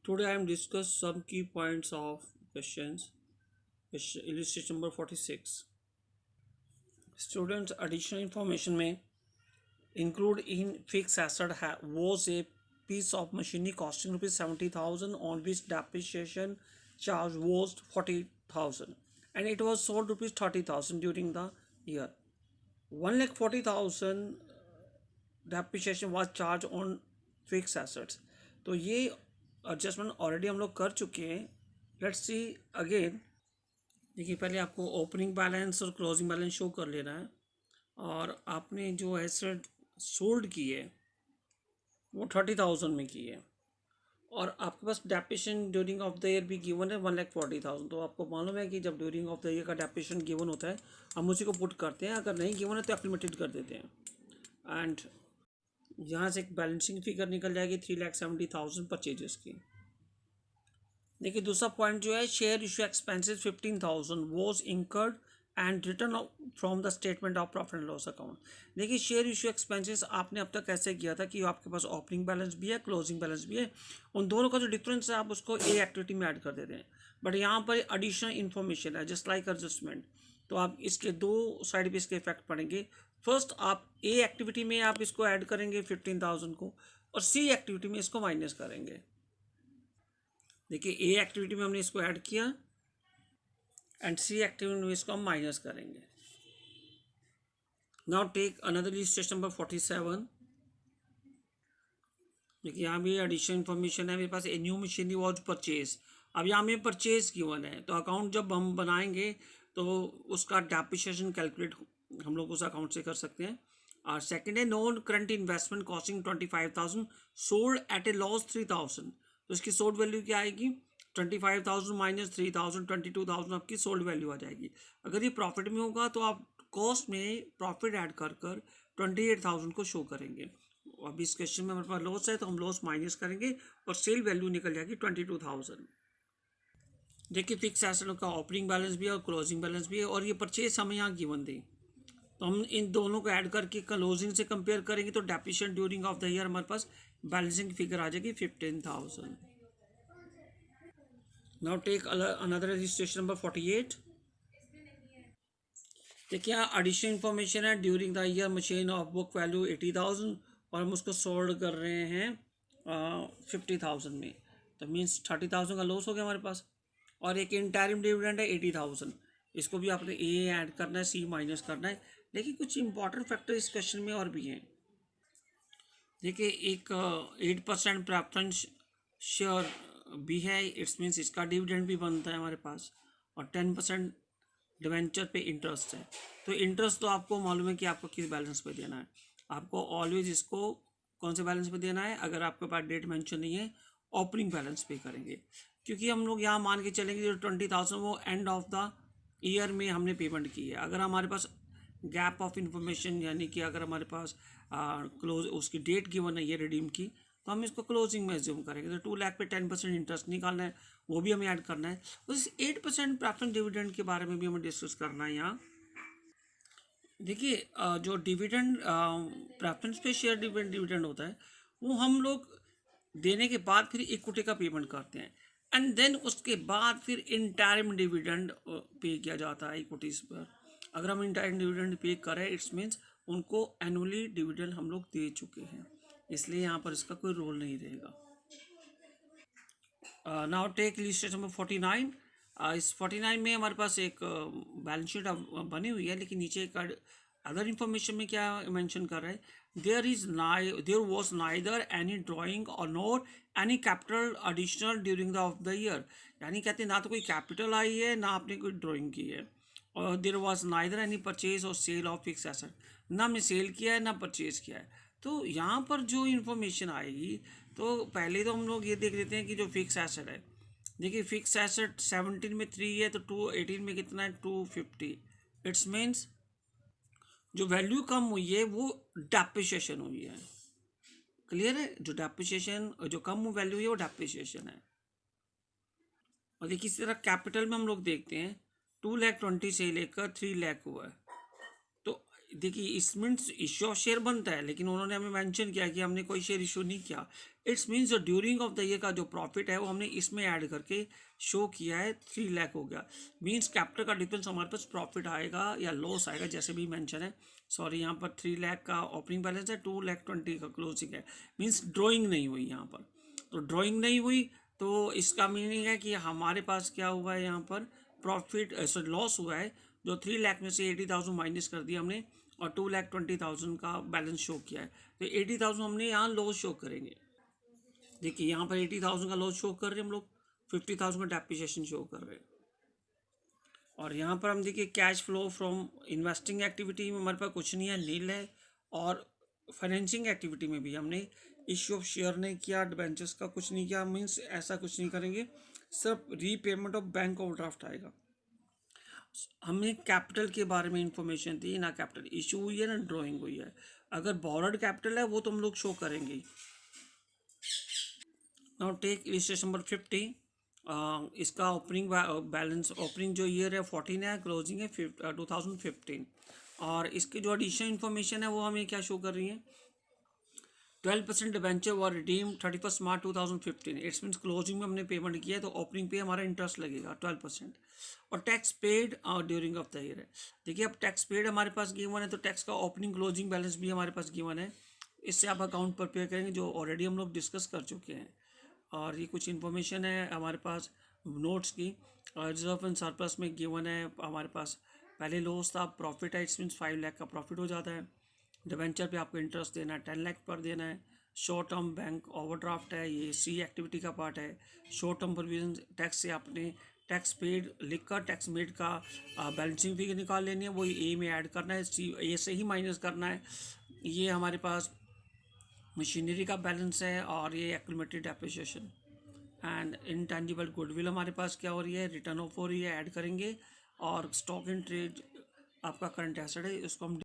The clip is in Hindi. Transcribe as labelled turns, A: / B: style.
A: Today I am discuss some key points of questions. Illustration number 46. Students additional information may include in fixed asset was a piece of machinery costing rupees 70,000 on which depreciation charge was 40,000 and it was sold rupees 30,000 during the year. 1,40,000 depreciation was charged on fixed assets. तो ये एडजस्टमेंट ऑलरेडी हम लोग कर चुके हैं. Let's see again. देखिए पहले आपको ओपनिंग बैलेंस और क्लोजिंग बैलेंस शो कर लेना है और आपने जो एसेट सोल्ड की है वो 30,000 में की है और आपके पास depreciation during of the year भी गिवन है 1,40,000. तो आपको मालूम है कि जब ड्यूरिंग ऑफ द ईयर का डेप्रिसिएशन गिवन होता है हम उसी को पुट करते हैं. अगर नहीं गिवन है तो एक्लिमेटेड कर देते हैं एंड यहाँ से एक बैलेंसिंग फिगर निकल जाएगी 3,70,000 परचेजेस की. देखिए दूसरा पॉइंट जो है share issue expenses 15,000 was incurred and return from the statement of profit and loss account. देखिए शेयर इशू एक्सपेंसेस आपने अब तक ऐसे किया था कि आपके पास ओपनिंग बैलेंस भी है क्लोजिंग बैलेंस भी है. उन दोनों का जो डिफरेंस है आप उसको ए एक्टिविटी में ऐड कर देते हैं. बट यहाँ पर एडिशनल इन्फॉर्मेशन है जस्ट लाइक एडजस्टमेंट. तो आप इसके दो साइड पे इसके इफेक्ट पड़ेंगे. फर्स्ट आप ए एक्टिविटी में आप इसको ऐड करेंगे 15,000 को और सी एक्टिविटी में इसको माइनस करेंगे. देखिए ए एक्टिविटी में हमने इसको ऐड किया एंड सी एक्टिविटी में इसको हम माइनस करेंगे. Now take another illustration number 47. देखिए यहाँ भी एडिशनल इन्फॉर्मेशन है मेरे पास. A new machinery was purchase. अब यहाँ में परचेज गिवन है तो अकाउंट जब हम बनाएंगे तो उसका डेप्रिसिएशन कैलकुलेट हम लोग उस अकाउंट से कर सकते हैं. और सेकेंड है non current investment costing 25,000 sold at A loss 3,000. तो इसकी सोल्ड वैल्यू क्या आएगी 25,000 माइनस 3,000 22,000 आपकी सोल्ड वैल्यू आ जाएगी. अगर ये प्रॉफिट में होगा तो आप कॉस्ट में प्रॉफिट ऐड कर 28,000 को शो करेंगे. अभी इस क्वेश्चन में हमारे पास लॉस है तो हम लॉस माइनस करेंगे और सेल वैल्यू निकल जाएगी 22,000. देखिए फिक्स एसेट का ओपनिंग बैलेंस भी है और क्लोजिंग बैलेंस भी है और ये परचेज हमें यहाँ गिवन दी. तो हम इन दोनों को ऐड करके क्लोजिंग से कंपेयर करेंगे तो depreciation during of the year हमारे पास बैलेंसिंग फिगर आ जाएगी 15,000. Now take another registration number 48. देखिए यहाँ एडिशनल इन्फॉर्मेशन है during the year machine of book value 80,000 और हम उसको सोल्ड कर रहे हैं 50,000 में. तो मीन्स 30,000 का लॉस हो गया हमारे पास. और एक इंटरिम डिविडेंड है 80,000. इसको भी आपने ए ऐड करना है सी माइनस करना है. लेकिन कुछ इंपॉर्टेंट फैक्टर इस क्वेश्चन में और भी हैं. देखिए एक 8% प्रेफरेंस शेयर भी है. इट्स मीन्स इसका डिविडेंड भी बनता है हमारे पास और 10% डिवेंचर पे इंटरेस्ट है. तो इंटरेस्ट तो आपको मालूम है कि आपको किस बैलेंस पे देना है. आपको ऑलवेज इसको कौन से बैलेंस पे देना है. अगर आपके पास डेट मेंशन नहीं है ओपनिंग बैलेंस पे करेंगे क्योंकि हम लोग यहाँ मान के चलेंगे जो 20,000 वो एंड ऑफ द ईयर में हमने पेमेंट की है. अगर हमारे पास गैप ऑफ इंफॉर्मेशन यानी कि अगर हमारे पास क्लोज उसकी डेट गिवन है ये रिडीम की तो हम इसको क्लोजिंग में एज्यूम करेंगे. तो 2 लाख पे 10% इंटरेस्ट निकालना है वो भी हमें ऐड करना है. उस 8% प्रेफरेंस डिविडेंड के बारे में भी हमें डिस्कस करना है यहाँ. देखिए जो डिविडेंड प्रेफरेंस पे शेयर डिविडेंड होता है वो हम लोग देने के बाद फिर इक्विटी का पेमेंट करते हैं एंड देन उसके बाद फिर इंटरिम डिविडेंड पे किया जाता है इक्विटीज पर. अगर हम इंटरिम डिविडेंड पे करें इट्स मीन्स उनको एनुअली डिविडेंड हम लोग दे चुके हैं इसलिए यहाँ पर इसका कोई रोल नहीं रहेगा. Now take illustration number 49. इस 49 में हमारे पास एक बैलेंस शीट बनी हुई है लेकिन नीचे एक अदर इन्फॉर्मेशन में क्या मेंशन कर रहा है there was neither any drawing और nor any capital additional during the of the year. यानी कहते हैं ना तो कोई कैपिटल आई है ना आपने कोई ड्राइंग की है. और there was neither any purchase और सेल ऑफ फिक्स एसेट. ना हमने सेल किया है ना परचेज किया है. तो यहाँ पर जो इन्फॉर्मेशन आएगी तो पहले तो हम लोग ये देख लेते हैं कि जो फिक्स एसेट है. देखिए फिक्स एसेट 17 में 3 है तो 18 में कितना है 250. इट्स मीन्स जो वैल्यू कम हुई है वो डेप्रिसिएशन हुई है. क्लियर है. जो डेप्रिसिएशन जो कम वैल्यू है वो डेप्रिसिएशन है. और देखिए इसी तरह कैपिटल में हम लोग देखते हैं 2,20,000 से लेकर 3 लाख हुआ है. तो देखिए इस मीन्स इश्यू ऑफ शेयर बनता है, लेकिन उन्होंने हमें मेंशन किया कि हमने कोई शेयर इशू नहीं किया। इट्स मीन्स जो ड्यूरिंग ऑफ द ईयर का जो प्रॉफिट है वो हमने इसमें ऐड करके शो किया है, 3 लाख हो गया। मीन्स कैपिटल का डिफरेंस हमारे पास प्रॉफिट आएगा या लॉस आएगा, जैसे भी मेंशन है। सॉरी, यहाँ पर 3 लाख का ओपनिंग बैलेंस है, 2,20,000 का क्लोजिंग है। मीन्स ड्रॉइंग नहीं हुई यहाँ पर, तो ड्रॉइंग नहीं हुई तो इसका मीनिंग है कि हमारे पास क्या हुआ है, यहाँ पर प्रॉफिट लॉस हुआ है। जो 3 लाख में से 80,000 माइनस कर दिया हमने और 2,20,000 का बैलेंस शो किया है, तो 80,000 हमने यहाँ लॉस शो करेंगे। देखिए यहाँ पर 80,000 का लॉस शो कर रहे हैं हम लोग, 50,000 का डेप्रिसिएशन शो कर रहे हैं। और यहाँ पर हम देखिए cash flow from investing activity में हमारे पास कुछ नहीं है, नील है। और फाइनेंसिंग एक्टिविटी में भी हमने इश्यू ऑफ शेयर नहीं किया, डिबेंचर्स का कुछ नहीं किया, मीन्स ऐसा कुछ नहीं करेंगे, सिर्फ रीपेमेंट ऑफ बैंक ओवरड्राफ्ट आएगा। हमें कैपिटल के बारे में इंफॉर्मेशन थी ना, कैपिटल इशू हुई है ना ड्राइंग हुई है। अगर बोरोड कैपिटल है वो तो हम लोग शो करेंगे। Now take illustration number 50। इसका ओपनिंग बैलेंस, ओपनिंग जो ईयर है 14 है, क्लोजिंग है 2015। और इसकी जो एडिशनल इन्फॉर्मेशन है वो हमें क्या शो कर रही है, 12% debenture were redeem 31 March 2015। It's means closing में हमने पेमेंट किया है तो ओपनिंग पे हमारा इंटरेस्ट लगेगा 12%। और tax paid during of the year है। देखिए अब टैक्स पेड हमारे पास गिवन है, तो टैक्स का ओपनिंग क्लोजिंग बैलेंस भी हमारे पास गिवन है। इससे आप अकाउंट प्रिपेयर करेंगे, जो ऑलरेडी हम लोग डिस्कस कर चुके हैं। और ये कुछ इन्फॉर्मेशन है हमारे पास नोट्स की। रिजर्व एंड सरप्लस में गिवन है हमारे पास, पहले लॉस था, प्रॉफिट है, इट्स मीन्स 5 लाख का प्रॉफिट हो जाता है। डिबेंचर पे आपको इंटरेस्ट देना है, 10 लाख पर देना है। शॉर्ट टर्म बैंक ओवरड्राफ्ट है, ये सी एक्टिविटी का पार्ट है। शॉर्ट टर्म प्रोविजन टैक्स से आपने टैक्स पेड लिखकर टैक्स मेड का बैलेंसिंग फिगर निकाल लेनी है, वही ए में ऐड करना है, सी ए से ही माइनस करना है। ये हमारे पास मशीनरी का बैलेंस है और ये accumulated depreciation. And intangible goodwill हमारे पास क्या हो रही है, रिटर्न ऑफ हो रही है, ऐड करेंगे। और स्टॉक इन ट्रेड आपका करंट एसेट है, इसको हम